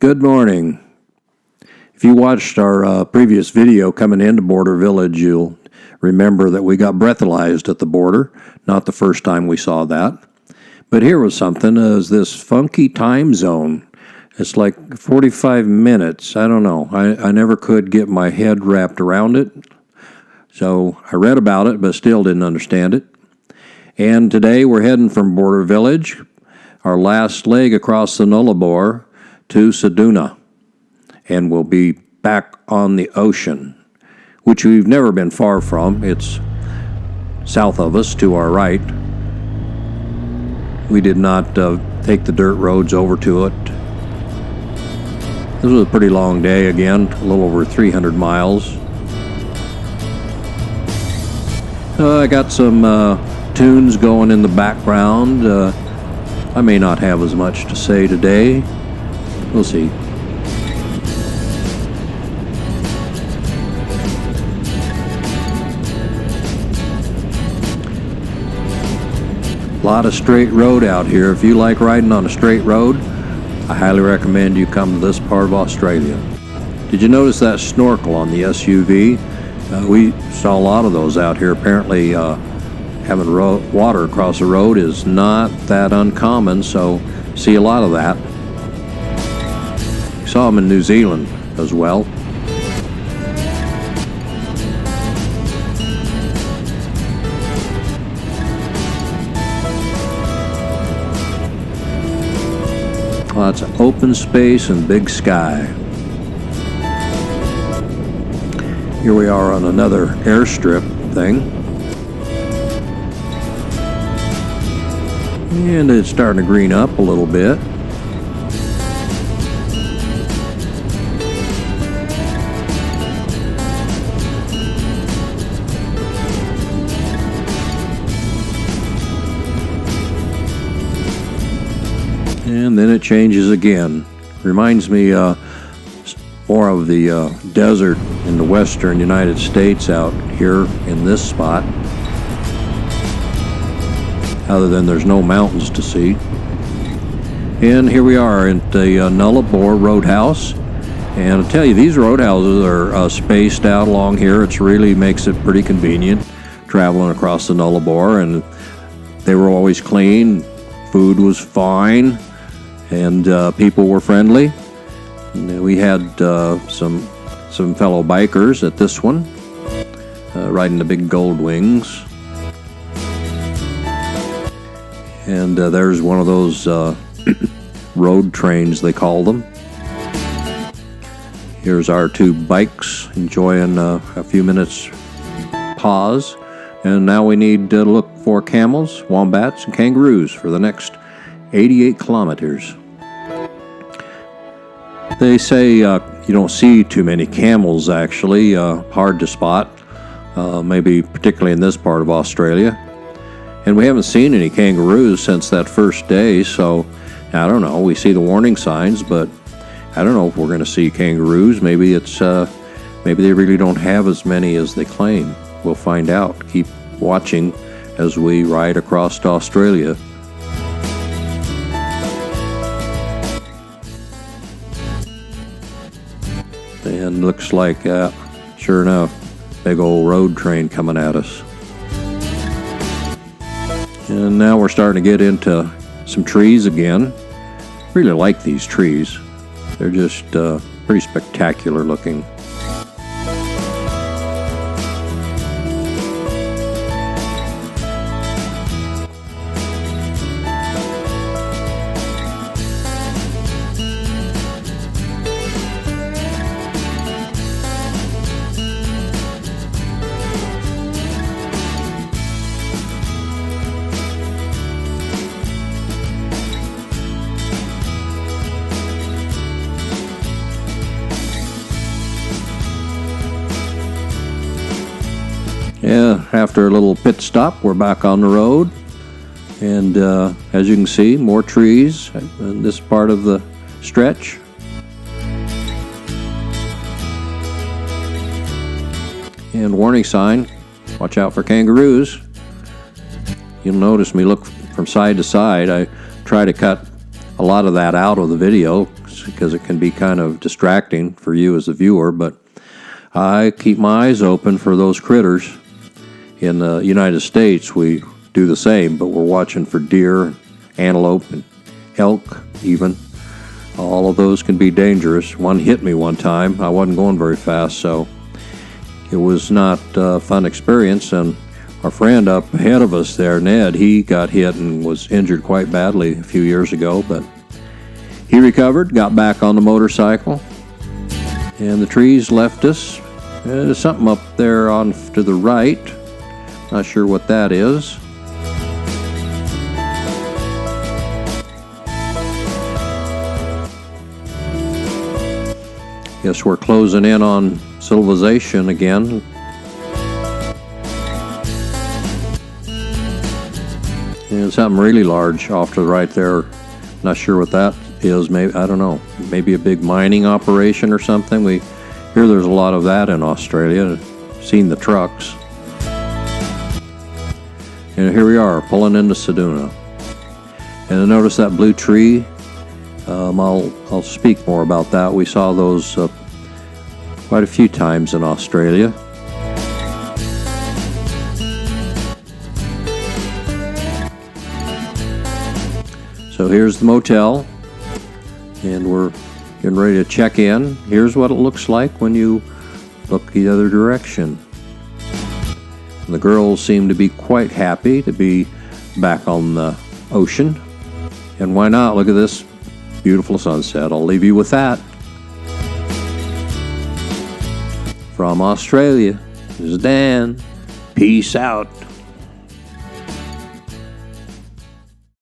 Good morning. If you watched our previous video coming into Border Village, you'll remember that we got breathalyzed at the border. Not the first time we saw that. But here was something, is this funky time zone. It's like 45 minutes. I don't know. I never could get my head wrapped around it. So I read about it, but still didn't understand it. And today we're heading from Border Village, our last leg across the Nullarbor, to Ceduna. And we'll be back on the ocean, which we've never been far from. It's south of us to our right. We did not take the dirt roads over to it. This was a pretty long day again, a little over 300 miles. I got some tunes going in the background. I may not have as much to say today. We'll see. A lot of straight road out here. If you like riding on a straight road, I highly recommend you come to this part of Australia. Did you notice that snorkel on the SUV? We saw a lot of those out here. Apparently, having water across the road is not that uncommon, so see a lot of that. Saw them in New Zealand as well. Lots of open space and big sky. Here we are on another airstrip thing. And it's starting to green up a little bit. And then it changes again. Reminds me more of the desert in the western United States out here in this spot. Other than there's no mountains to see. And here we are at the Nullarbor Roadhouse. And I'll tell you, these roadhouses are spaced out along here. It really makes it pretty convenient traveling across the Nullarbor. And they were always clean. Food was fine. And people were friendly. And we had some fellow bikers at this one, riding the big gold wings. And there's one of those road trains, they call them. Here's our two bikes enjoying a few minutes pause. And now we need to look for camels, wombats, and kangaroos for the next 88 kilometers. They say you don't see too many camels, actually. Hard to spot, maybe particularly in this part of Australia. And we haven't seen any kangaroos since that first day, so I don't know. We see the warning signs, but I don't know if we're going to see kangaroos. Maybe maybe they really don't have as many as they claim. We'll find out. Keep watching as we ride across to Australia. And looks like, sure enough, big old road train coming at us. And now we're starting to get into some trees again. Really like these trees. They're just pretty spectacular looking. Yeah, after a little pit stop, we're back on the road. And as you can see, more trees in this part of the stretch. And warning sign, watch out for kangaroos. You'll notice me look from side to side. I try to cut a lot of that out of the video things because it can be kind of distracting for you as a viewer, but I keep my eyes open for those critters. In the United States, we do the same, but we're watching for deer, antelope, and elk even. All of those can be dangerous. One hit me one time. I wasn't going very fast, so it was not a fun experience. And our friend up ahead of us there, Ned, he got hit and was injured quite badly a few years ago, but he recovered, got back on the motorcycle, and the trees left us. There's something up there on to the right. Not sure what that is. Guess we're closing in on civilization again. And something really large off to the right there. Not sure what that is. Maybe, I don't know. Maybe a big mining operation or something. We hear there's a lot of that in Australia. Seen the trucks. And here we are, pulling into Ceduna. And notice that blue tree. I'll speak more about that. We saw those quite a few times in Australia. So here's the motel, and we're getting ready to check in. Here's what it looks like when you look the other direction. The girls seem to be quite happy to be back on the ocean. And why not? Look at this beautiful sunset. I'll leave you with that. From Australia, this is Dan. Peace out.